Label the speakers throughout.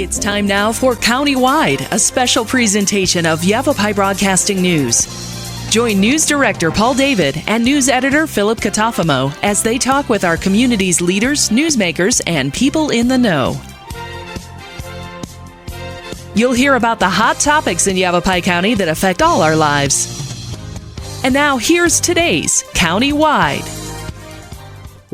Speaker 1: It's time now for Countywide, a special presentation of Yavapai Broadcasting News. Join News Director Paul David and News Editor Philip Catafamo as they talk with our community's leaders, newsmakers, and people in the know. You'll hear about the hot topics in Yavapai County that affect all our lives. And now here's today's Countywide.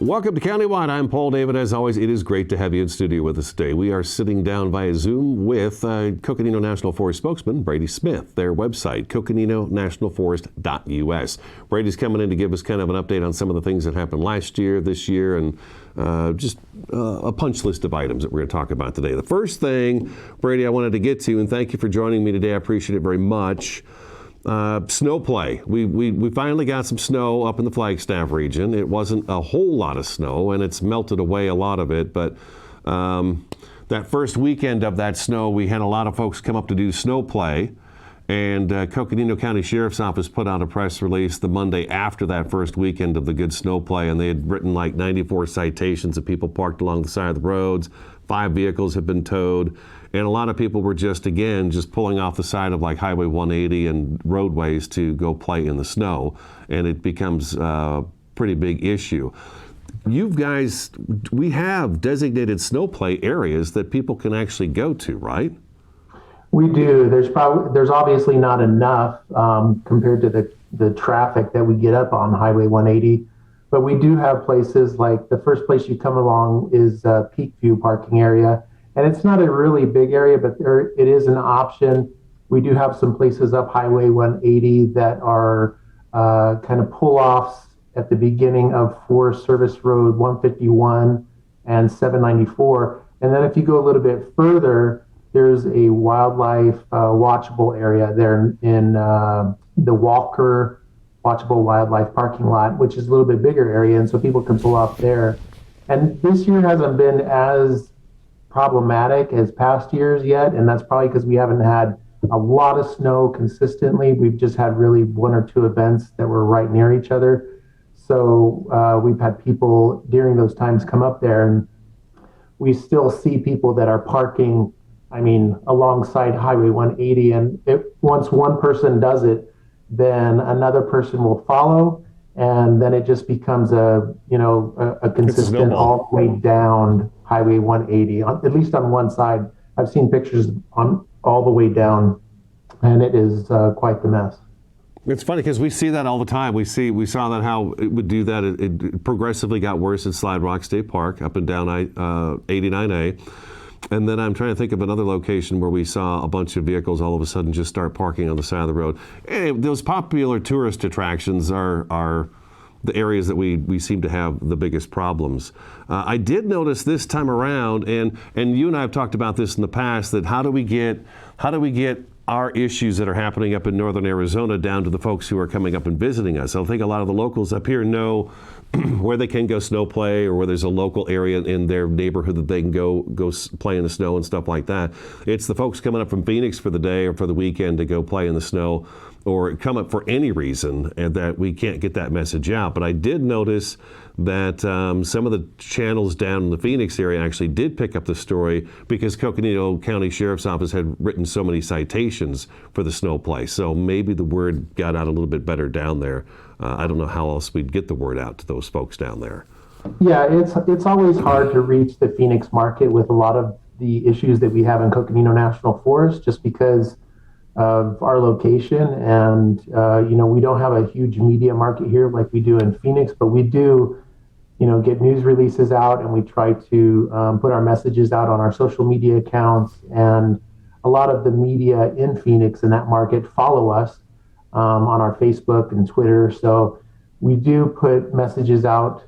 Speaker 2: Welcome to Countywide. I'm Paul David. As always, it is great to have you in studio with us today. We are sitting down via Zoom with Coconino National Forest spokesman Brady Smith. Their website, coconinonationalforest.us. Brady's coming in to give us kind of an update on some of the things that happened last year, this year, and just a punch list of items that we're going to talk about today. The first thing, Brady, I wanted to get to, and thank you for joining me today. I appreciate it very much. Snow play. We finally got some snow up in the Flagstaff region. It wasn't a whole lot of snow, and it's melted away a lot of it, but that first weekend of that snow, we had a lot of folks come up to do snow play, and Coconino County Sheriff's Office put out a press release the Monday after that first weekend of the good snow play, and they had written like 94 citations of people parked along the side of the roads. 5 vehicles have been towed. And a lot of people were just pulling off the side of like Highway 180 and roadways to go play in the snow. And it becomes a pretty big issue. We have designated snow play areas that people can actually go to, right?
Speaker 3: We do. There's obviously not enough compared to the traffic that we get up on Highway 180. But we do have places like the first place you come along is Peak View parking area. And it's not a really big area, but it is an option. We do have some places up Highway 180 that are kind of pull-offs at the beginning of Forest Service Road 151 and 794. And then if you go a little bit further, there's a wildlife watchable area there in the Walker Watchable Wildlife parking lot, which is a little bit bigger area, and so people can pull off there. And this year hasn't been as problematic as past years yet, and that's probably because we haven't had a lot of snow consistently. We've just had really 1 or 2 events that were right near each other. So we've had people during those times come up there, and we still see people that are parking, alongside Highway 180. And once one person does it, then another person will follow, and then it just becomes a consistent all the way down Highway 180, at least on one side. I've seen pictures on all the way down, and it is quite the mess.
Speaker 2: It's funny because we see that all the time. We saw that how it would do that. It progressively got worse at Slide Rock State Park, up and down 89A. And then I'm trying to think of another location where we saw a bunch of vehicles all of a sudden just start parking on the side of the road. And those popular tourist attractions are the areas that we seem to have the biggest problems. I did notice this time around, and you and I have talked about this in the past, that how do we get our issues that are happening up in northern Arizona down to the folks who are coming up and visiting us. I think a lot of the locals up here know where they can go snow play, or where there's a local area in their neighborhood that they can go play in the snow and stuff like that. It's the folks coming up from Phoenix for the day or for the weekend to go play in the snow, or come up for any reason, and that we can't get that message out. But I did notice that some of the channels down in the Phoenix area actually did pick up the story because Coconino County Sheriff's Office had written so many citations for the snow play. So maybe the word got out a little bit better down there. I don't know how else we'd get the word out to those folks down there.
Speaker 3: Yeah, it's always hard to reach the Phoenix market with a lot of the issues that we have in Coconino National Forest, just because of our location. And, we don't have a huge media market here like we do in Phoenix, but we do, get news releases out, and we try to put our messages out on our social media accounts. And a lot of the media in Phoenix in that market follow us on our Facebook and Twitter. So we do put messages out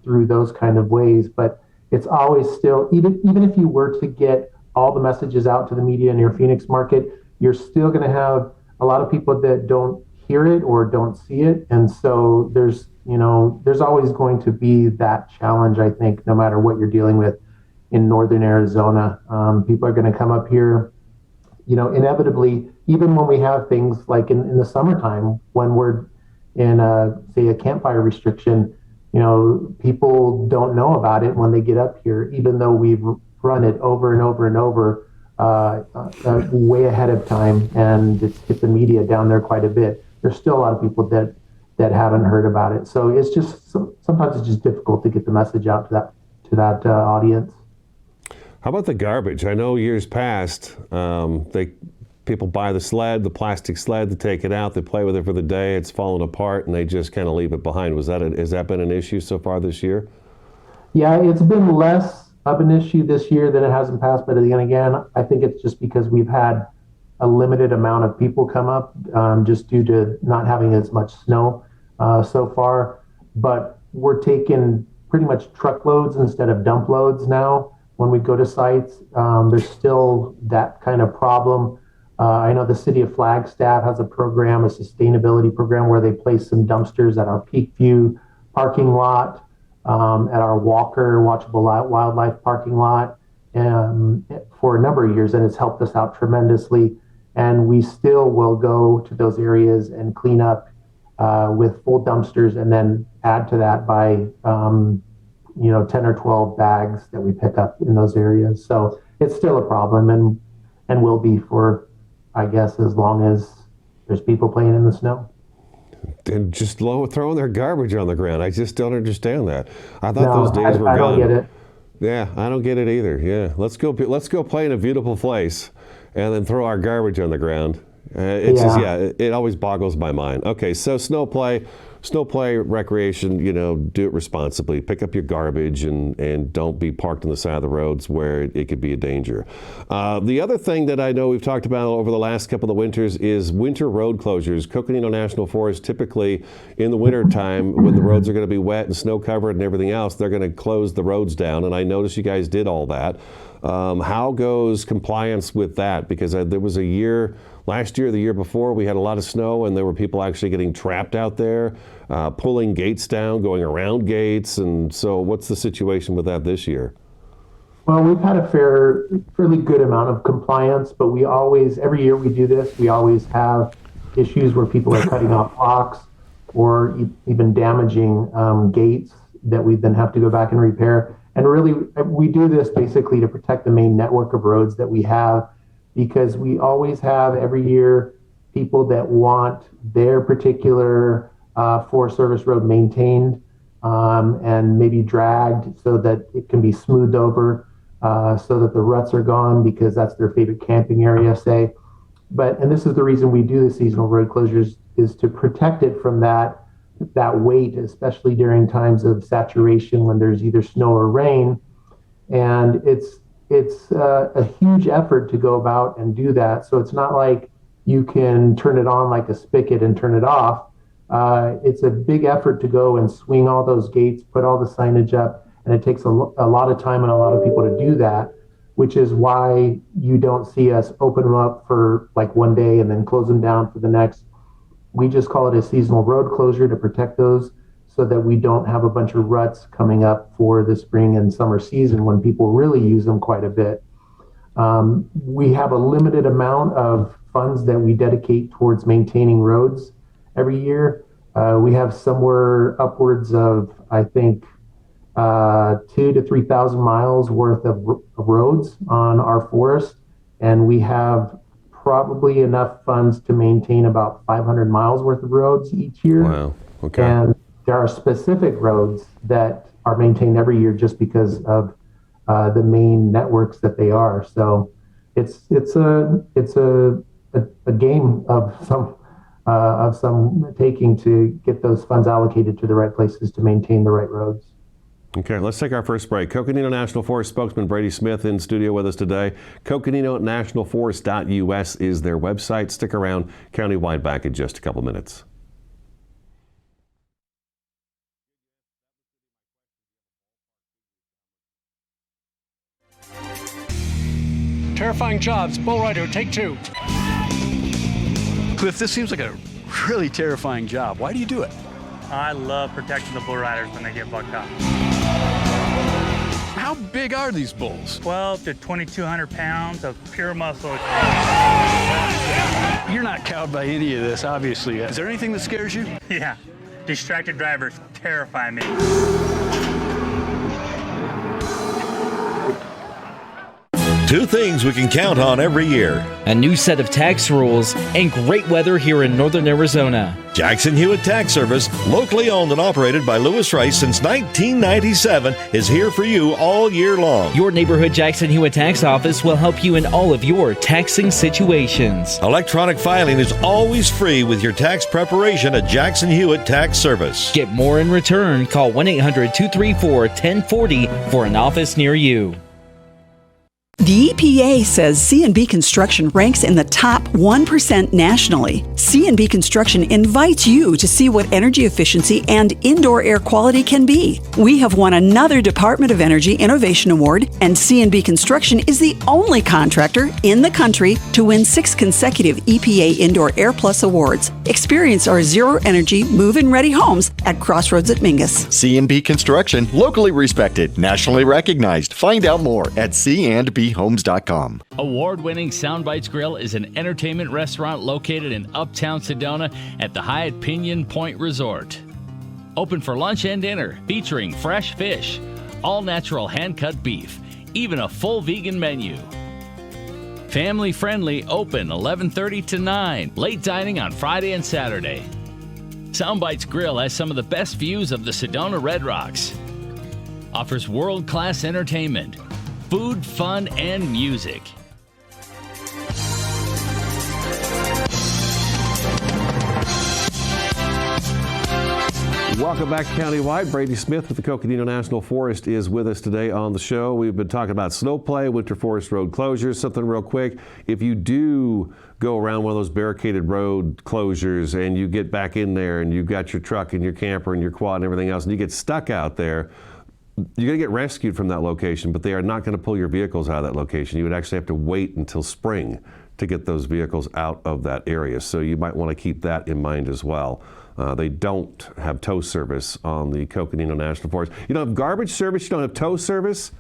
Speaker 3: through those kind of ways, but it's always still, even if you were to get all the messages out to the media in your Phoenix market, you're still going to have a lot of people that don't hear it or don't see it. And so there's always going to be that challenge, I think, no matter what you're dealing with in northern Arizona. People are going to come up here, inevitably, even when we have things like in the summertime, when we're in say a campfire restriction, people don't know about it when they get up here, even though we've run it over and over and over way ahead of time, and it's hit the media down there quite a bit. There's still a lot of people that haven't heard about it. So it's just sometimes it's just difficult to get the message out to that audience.
Speaker 2: How about the garbage? I know years past, people buy the plastic sled, to take it out, they play with it for the day, it's falling apart, and they just kind of leave it behind. Has that been an issue so far this year?
Speaker 3: Yeah, it's been less of an issue this year than it has in past, but again, I think it's just because we've had a limited amount of people come up just due to not having as much snow so far. But we're taking pretty much truckloads instead of dump loads now when we go to sites. There's still that kind of problem. I know the city of Flagstaff has a sustainability program, where they place some dumpsters at our Peak View parking lot, at our Watchable Wildlife parking lot, for a number of years, and it's helped us out tremendously. And we still will go to those areas and clean up with full dumpsters, and then add to that by 10 or 12 bags that we pick up in those areas. So it's still a problem, and will be for, I guess, as long as there's people playing in the snow.
Speaker 2: And just throwing their garbage on the ground. I just don't understand that. I thought those days were
Speaker 3: gone. I don't get it.
Speaker 2: Yeah, I don't get it either. Yeah, let's go play in a beautiful place, and then throw our garbage on the ground. It always boggles my mind. Okay, so snow play, recreation, do it responsibly. Pick up your garbage and don't be parked on the side of the roads where it could be a danger. The other thing that I know we've talked about over the last couple of winters is winter road closures. Coconino National Forest, typically in the winter time, when the roads are going to be wet and snow covered and everything else, they're going to close the roads down. And I noticed you guys did all that. How goes compliance with that? Because there was a year, last year, the year before, we had a lot of snow, and there were people actually getting trapped out there, pulling gates down, going around gates. And so what's the situation with that this year?
Speaker 3: Well, we've had a fairly good amount of compliance, but every year we do this, we always have issues where people are cutting off blocks or even damaging gates that we then have to go back and repair. And really, we do this basically to protect the main network of roads that we have, because we always have every year people that want their particular Forest Service road maintained and maybe dragged so that it can be smoothed over, so that the ruts are gone, because that's their favorite camping area, say. And this is the reason we do the seasonal road closures, is to protect it from that weight, especially during times of saturation when there's either snow or rain. And it's a huge effort to go about and do that. So it's not like you can turn it on like a spigot and turn it off. It's a big effort to go and swing all those gates, put all the signage up, and it takes a lot of time and a lot of people to do that, which is why you don't see us open them up for like one day and then close them down for the next. We just call it a seasonal road closure to protect those, so that we don't have a bunch of ruts coming up for the spring and summer season when people really use them quite a bit. We have a limited amount of funds that we dedicate towards maintaining roads every year. We have somewhere upwards of, I think, 2,000 to 3,000 miles worth of roads on our forest, and we have probably enough funds to maintain about 500 miles worth of roads each year.
Speaker 2: Wow. Okay.
Speaker 3: And there are specific roads that are maintained every year just because of the main networks that they are. So it's a game of some taking to get those funds allocated to the right places to maintain the right roads.
Speaker 2: Okay, let's take our first break. Coconino National Forest spokesman Brady Smith in studio with us today. CoconinoNationalForest.us is their website. Stick around. Countywide back in just a couple minutes.
Speaker 4: Terrifying jobs. Bull rider, take two. Cliff, this seems like a really terrifying job. Why do you do it?
Speaker 5: I love protecting the bull riders when they get bucked up.
Speaker 4: How big are these bulls?
Speaker 5: 12 to 2,200 pounds of pure muscle.
Speaker 4: You're not cowed by any of this, obviously. Is there anything that scares you?
Speaker 5: Yeah, distracted drivers terrify me.
Speaker 6: Two things we can count on every year.
Speaker 7: A new set of tax rules and great weather here in northern Arizona.
Speaker 6: Jackson Hewitt Tax Service, locally owned and operated by Lewis Rice since 1997, is here for you all year long.
Speaker 7: Your neighborhood Jackson Hewitt Tax Office will help you in all of your taxing situations.
Speaker 6: Electronic filing is always free with your tax preparation at Jackson Hewitt Tax Service.
Speaker 7: Get more in return. Call 1-800-234-1040 for an office near you.
Speaker 8: The EPA says C&B Construction ranks in the top 1% nationally. C&B Construction invites you to see what energy efficiency and indoor air quality can be. We have won another Department of Energy Innovation Award, and C&B Construction is the only contractor in the country to win 6 consecutive EPA Indoor Air Plus awards. Experience our zero-energy, move-in ready homes at Crossroads at Mingus.
Speaker 9: C&B Construction, locally respected, nationally recognized. Find out more at candbhomes.com.
Speaker 10: Award-winning Soundbites Grill is an entertainment restaurant located in uptown Sedona at the Hyatt Pinion Point Resort. Open for lunch and dinner, featuring fresh fish, all-natural hand-cut beef, even a full vegan menu. Family-friendly, open 11:30 to 9, late dining on Friday and Saturday. Soundbites Grill has some of the best views of the Sedona Red Rocks. Offers world-class entertainment, food, fun, and music.
Speaker 2: Welcome back to Countywide. Brady Smith with the Coconino National Forest is with us today on the show. We've been talking about snow play, winter forest road closures. Something real quick, if you do go around one of those barricaded road closures and you get back in there and you've got your truck and your camper and your quad and everything else and you get stuck out there, you're going to get rescued from that location, but they are not going to pull your vehicles out of that location. You would actually have to wait until spring to get those vehicles out of that area. So you might want to keep that in mind as well. They don't have tow service on the Coconino National Forest. You don't have garbage service, you don't have tow service.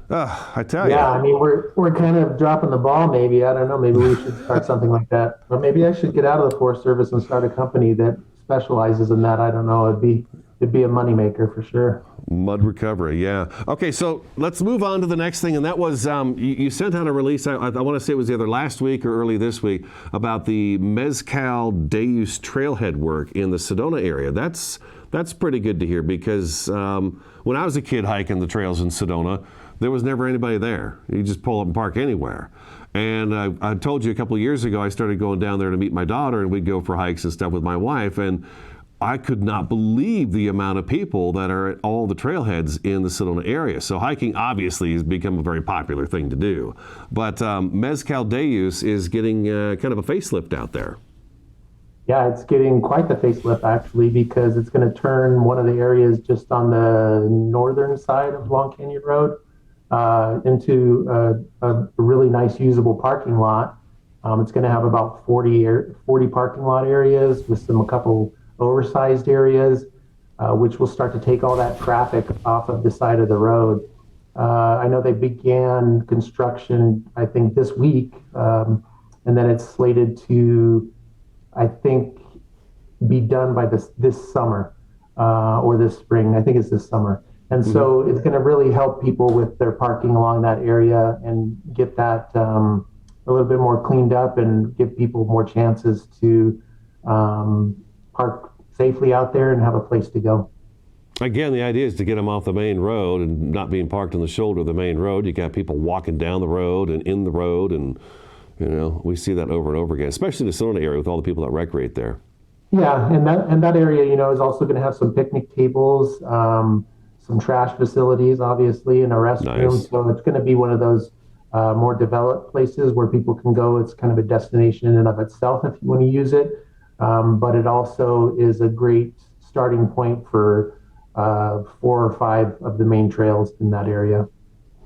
Speaker 2: I tell you.
Speaker 3: Yeah, I mean, we're kind of dropping the ball maybe. I don't know, maybe we should start something like that. Or maybe I should get out of the Forest Service and start a company that specializes in that. I don't know, it'd be a moneymaker for sure.
Speaker 2: Mud recovery, yeah. Okay, so let's move on to the next thing, and that was you sent out a release, I want to say it was either last week or early this week, about the Mezcal Day Use trailhead work in the Sedona area. That's pretty good to hear because when I was a kid hiking the trails in Sedona, there was never anybody there. You just pull up and park anywhere. And I told you a couple of years ago, I started going down there to meet my daughter, and we'd go for hikes and stuff with my wife, and I could not believe the amount of people that are at all the trailheads in the Sedona area. So hiking obviously has become a very popular thing to do. But Mezcal Day Use is getting kind of a facelift out there.
Speaker 3: Yeah, it's getting quite the facelift actually, because it's going to turn one of the areas just on the northern side of Long Canyon Road into a really nice usable parking lot. It's going to have about 40 parking lot areas with a couple oversized areas, which will start to take all that traffic off of the side of the road. I know they began construction, I think, this week, and then it's slated to, I think, be done by this summer or this spring. I think it's this summer. And so it's going to really help people with their parking along that area and get that a little bit more cleaned up and give people more chances to park safely out there and have a place to go.
Speaker 2: Again, the idea is to get them off the main road and not being parked on the shoulder of the main road. You got people walking down the road and in the road, and we see that over and over again, especially in the Sedona area with all the people that recreate there. Yeah,
Speaker 3: and that area, is also going to have some picnic tables, some trash facilities, obviously, and a restroom. Nice. So it's going to be one of those more developed places where people can go. It's kind of a destination in and of itself if you want to use it. But it also is a great starting point for 4 or 5 of the main trails in that area.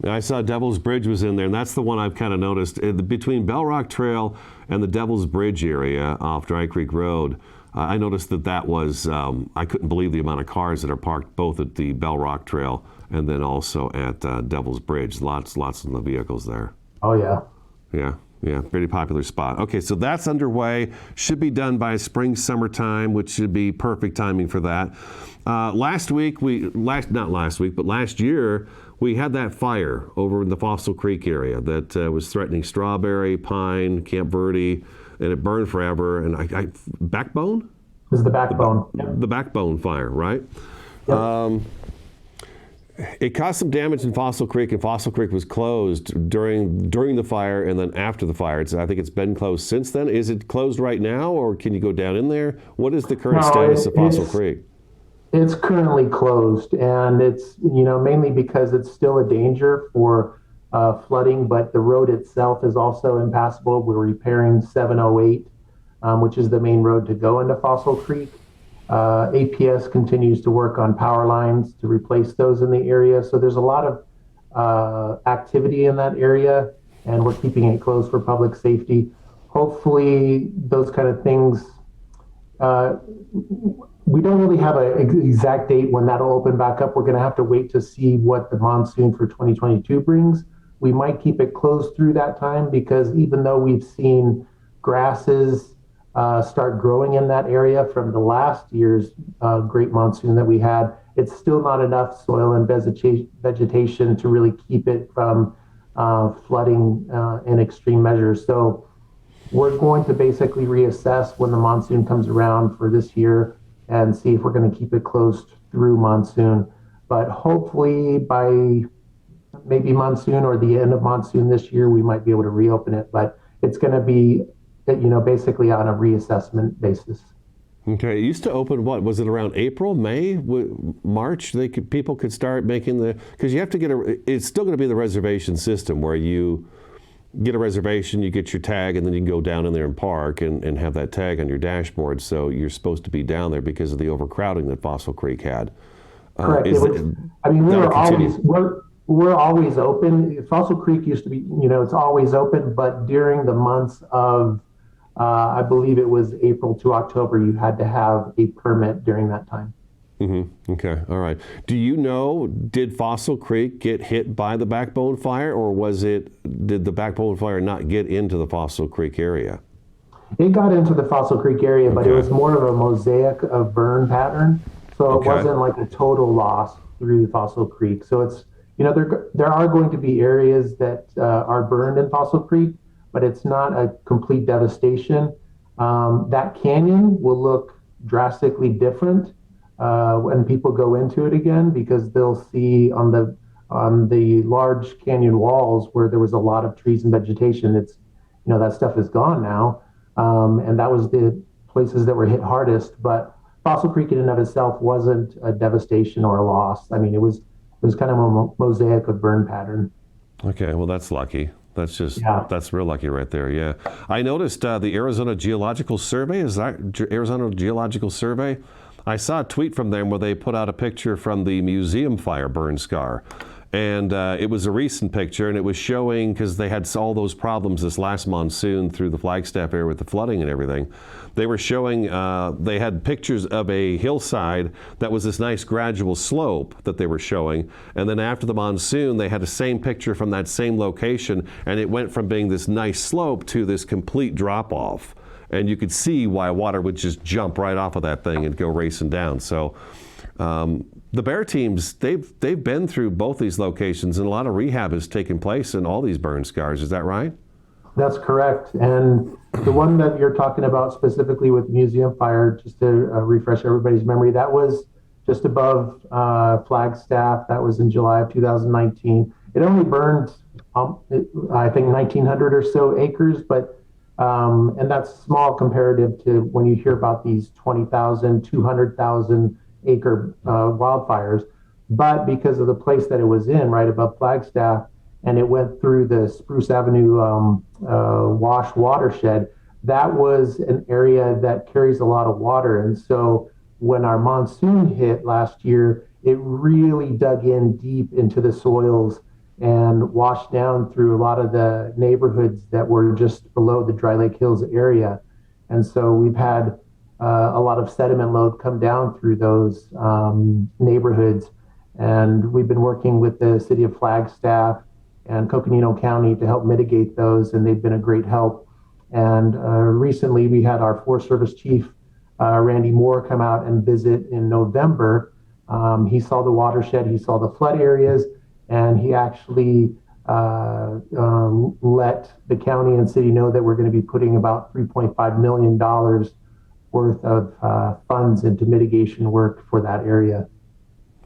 Speaker 2: I saw Devil's Bridge was in there, and that's the one I've kind of noticed. Between Bell Rock Trail and the Devil's Bridge area off Dry Creek Road, I noticed that was, I couldn't believe the amount of cars that are parked both at the Bell Rock Trail and then also at Devil's Bridge. Lots of the vehicles there.
Speaker 3: Oh, yeah.
Speaker 2: Yeah. Yeah, pretty popular spot. Okay, so that's underway. Should be done by spring, summertime, which should be perfect timing for that. Last year, we had that fire over in the Fossil Creek area that was threatening Strawberry, Pine, Camp Verde, and it burned forever. And Backbone?
Speaker 3: This is the Backbone.
Speaker 2: The Backbone fire, right?
Speaker 3: Yep.
Speaker 2: It caused some damage in Fossil Creek, and Fossil Creek was closed during the fire and then after the fire. I think it's been closed since then. Is it closed right now, or can you go down in there? What is the current status of Fossil Creek?
Speaker 3: It's currently closed, and it's mainly because it's still a danger for flooding, but the road itself is also impassable. We're repairing 708, which is the main road to go into Fossil Creek. APS continues to work on power lines to replace those in the area. So there's a lot of activity in that area, and we're keeping it closed for public safety. Hopefully those kind of things, we don't really have an exact date when that'll open back up. We're going to have to wait to see what the monsoon for 2022 brings. We might keep it closed through that time, because even though we've seen grasses start growing in that area from the last year's great monsoon that we had, it's still not enough soil and vegetation to really keep it from flooding in extreme measures. So we're going to basically reassess when the monsoon comes around for this year and see if we're going to keep it closed through monsoon. But hopefully by maybe monsoon or the end of monsoon this year, we might be able to reopen it. But it's going to be basically on a reassessment basis.
Speaker 2: Okay, it used to open, what, was it around April, May, March? People could start making because you have to get it's still going to be the reservation system where you get a reservation, you get your tag, and then you can go down in there and park and have that tag on your dashboard. So you're supposed to be down there because of the overcrowding that Fossil Creek had.
Speaker 3: Correct. We're always open. Fossil Creek used to be, it's always open, but during the months of I believe it was April to October, you had to have a permit during that time.
Speaker 2: Mm-hmm. Okay. All right. Do you know, did Fossil Creek get hit by the Backbone fire, or did the Backbone fire not get into the Fossil Creek area?
Speaker 3: It got into the Fossil Creek area, but it was more of a mosaic of burn pattern. So it wasn't like a total loss through Fossil Creek. So it's, there are going to be areas that are burned in Fossil Creek, but it's not a complete devastation. That canyon will look drastically different when people go into it again, because they'll see on the large canyon walls where there was a lot of trees and vegetation, it's, that stuff is gone now. And that was the places that were hit hardest. But Fossil Creek in and of itself wasn't a devastation or a loss. I mean, it was kind of a mosaic of burn pattern.
Speaker 2: Okay, well, that's lucky. That's real lucky right there, yeah. I noticed the Arizona Geological Survey, Arizona Geological Survey? I saw a tweet from them where they put out a picture from the museum fire burn scar. And it was a recent picture, and it was showing, because they had all those problems this last monsoon through the Flagstaff area with the flooding and everything. They were showing, they had pictures of a hillside that was this nice gradual slope that they were showing. And then after the monsoon, they had the same picture from that same location, and it went from being this nice slope to this complete drop off. And you could see why water would just jump right off of that thing and go racing down. So the Bear teams, they've been through both these locations, and a lot of rehab has taken place in all these burn scars. Is that right?
Speaker 3: That's correct. And the one that you're talking about specifically with Museum Fire, just to refresh everybody's memory, that was just above Flagstaff. That was in July of 2019. It only burned, I think, 1,900 or so acres, but and that's small comparative to when you hear about these 20,000, 200,000 acre wildfires. But because of the place that it was in, right above Flagstaff, and it went through the Spruce Avenue wash watershed, that was an area that carries a lot of water. And so when our monsoon hit last year, it really dug in deep into the soils and washed down through a lot of the neighborhoods that were just below the Dry Lake Hills area. And so we've had a lot of sediment load come down through those neighborhoods. And we've been working with the city of Flagstaff and Coconino County to help mitigate those, and they've been a great help. And recently we had our Forest Service Chief, Randy Moore, come out and visit in November. He saw the watershed, he saw the flood areas, and he actually let the county and city know that we're going to be putting about $3.5 million worth of funds into mitigation work for that area.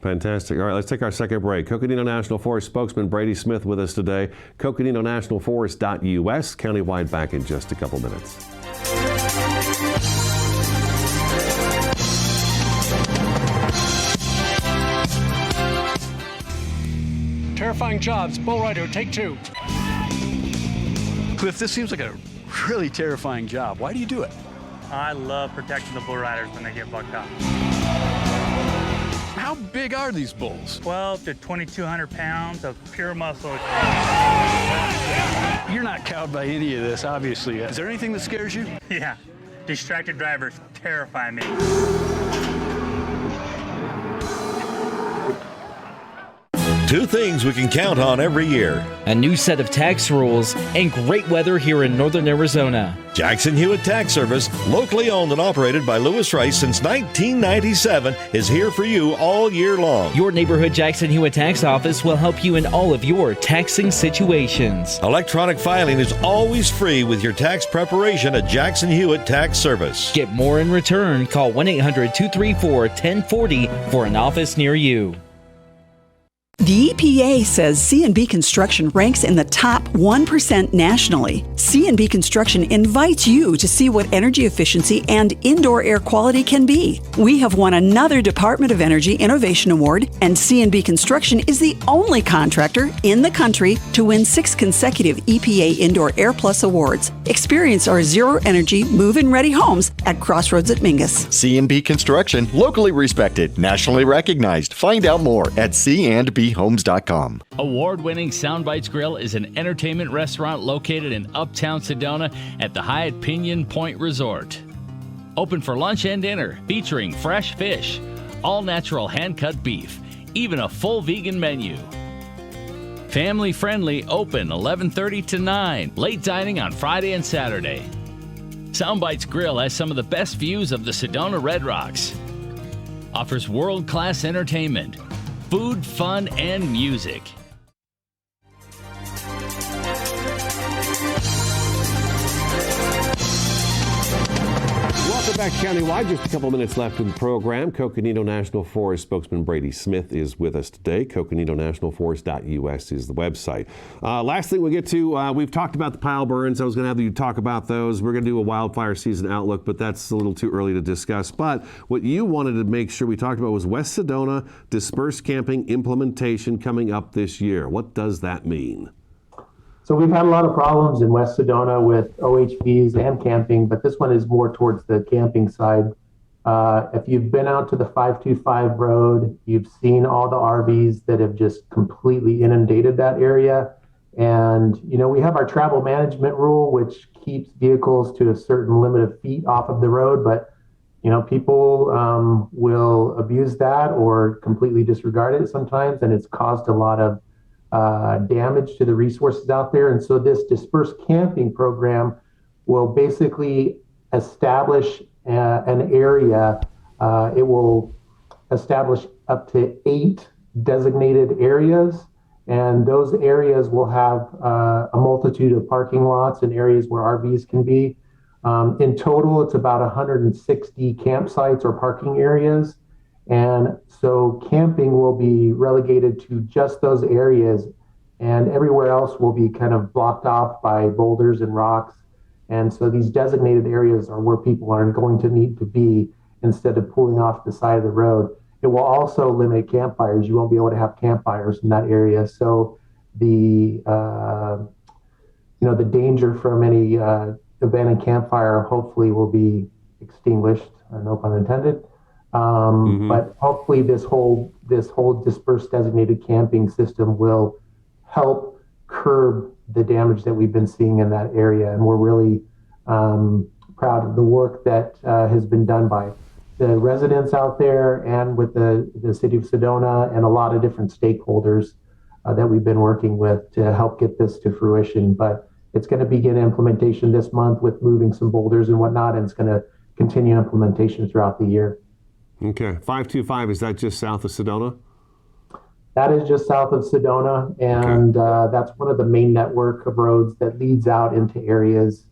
Speaker 2: Fantastic. All right, let's take our second break. Coconino National Forest spokesman Brady Smith with us today. Coconino National Forest.us, countywide, back in just a couple minutes.
Speaker 11: Terrifying jobs. Bull rider, take two.
Speaker 4: Cliff, this seems like a really terrifying job. Why do you do it?
Speaker 5: I love protecting the bull riders when they get bucked up.
Speaker 4: How big are these bulls?
Speaker 5: 12 to 2,200 pounds of pure muscle.
Speaker 4: You're not cowed by any of this, obviously. Is there anything that scares you?
Speaker 5: Yeah, distracted drivers terrify me.
Speaker 6: Two things we can count on every year:
Speaker 7: a new set of tax rules and great weather here in northern Arizona.
Speaker 6: Jackson Hewitt Tax Service, locally owned and operated by Lewis Rice since 1997, is here for you all year long.
Speaker 7: Your neighborhood Jackson Hewitt Tax Office will help you in all of your taxing situations.
Speaker 6: Electronic filing is always free with your tax preparation at Jackson Hewitt Tax Service.
Speaker 7: Get more in return. Call 1-800-234-1040 for an office near you.
Speaker 8: The EPA says C&B Construction ranks in the top 1% nationally. C&B Construction invites you to see what energy efficiency and indoor air quality can be. We have won another Department of Energy Innovation Award, and C&B Construction is the only contractor in the country to win 6 consecutive EPA Indoor Air Plus awards. Experience our zero-energy, move-in-ready homes at Crossroads at Mingus.
Speaker 9: C&B Construction, locally respected, nationally recognized. Find out more at candbhomes.com.
Speaker 10: Award-winning Soundbites Grill is an entertainment restaurant located in uptown Sedona at the Hyatt Pinion Point Resort. Open for lunch and dinner, featuring fresh fish, all-natural hand-cut beef, even a full vegan menu. Family-friendly, open 11:30 to 9, late dining on Friday and Saturday. Soundbites Grill has some of the best views of the Sedona Red Rocks. Offers world-class entertainment, food, fun, and music.
Speaker 2: Welcome back, Countywide. Just a couple minutes left in the program. Coconino National Forest spokesman Brady Smith is with us today. CoconinoNationalForest.us is the website. Last thing we get to, we've talked about the pile burns. I was going to have you talk about those. We're going to do a wildfire season outlook, but that's a little too early to discuss. But what you wanted to make sure we talked about was West Sedona Dispersed Camping implementation coming up this year. What does that mean?
Speaker 3: So we've had a lot of problems in West Sedona with OHVs and camping, but this one is more towards the camping side. If you've been out to the 525 road, you've seen all the RVs that have just completely inundated that area. And, you know, we have our travel management rule, which keeps vehicles to a certain limit of feet off of the road, but, you know, people will abuse that or completely disregard it sometimes, and it's caused a lot of damage to the resources out there. And so this dispersed camping program will basically establish an area. It will establish up to 8 designated areas, and those areas will have a multitude of parking lots and areas where RVs can be. In total, it's about 160 campsites or parking areas. And so camping will be relegated to just those areas, and everywhere else will be kind of blocked off by boulders and rocks. And so these designated areas are where people are going to need to be instead of pulling off the side of the road. It will also limit campfires. You won't be able to have campfires in that area. So the the danger from any abandoned campfire hopefully will be extinguished. No pun intended. But hopefully this whole dispersed designated camping system will help curb the damage that we've been seeing in that area. And we're really proud of the work that has been done by the residents out there and with the city of Sedona and a lot of different stakeholders. that we've been working with to help get this to fruition. But it's going to begin implementation this month with moving some boulders and whatnot, and it's going to continue implementation throughout the year.
Speaker 2: Okay. 525, is that just south of Sedona?
Speaker 3: That is just south of Sedona, and that's one of the main network of roads that leads out into areas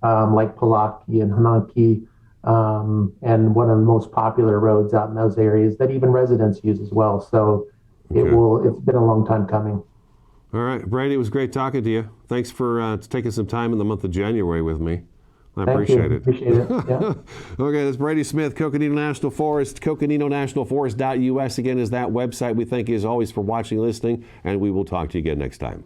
Speaker 3: like Palaki and Hanaki, and one of the most popular roads out in those areas that even residents use as well. So it's been a long time coming.
Speaker 2: All right, Brady, it was great talking to you. Thanks for taking some time in the month of January with me. I appreciate it.
Speaker 3: Appreciate it. Yeah.
Speaker 2: Okay, that's Brady Smith, Coconino National Forest. CoconinoNationalForest.us again is that website. We thank you as always for watching, listening, and we will talk to you again next time.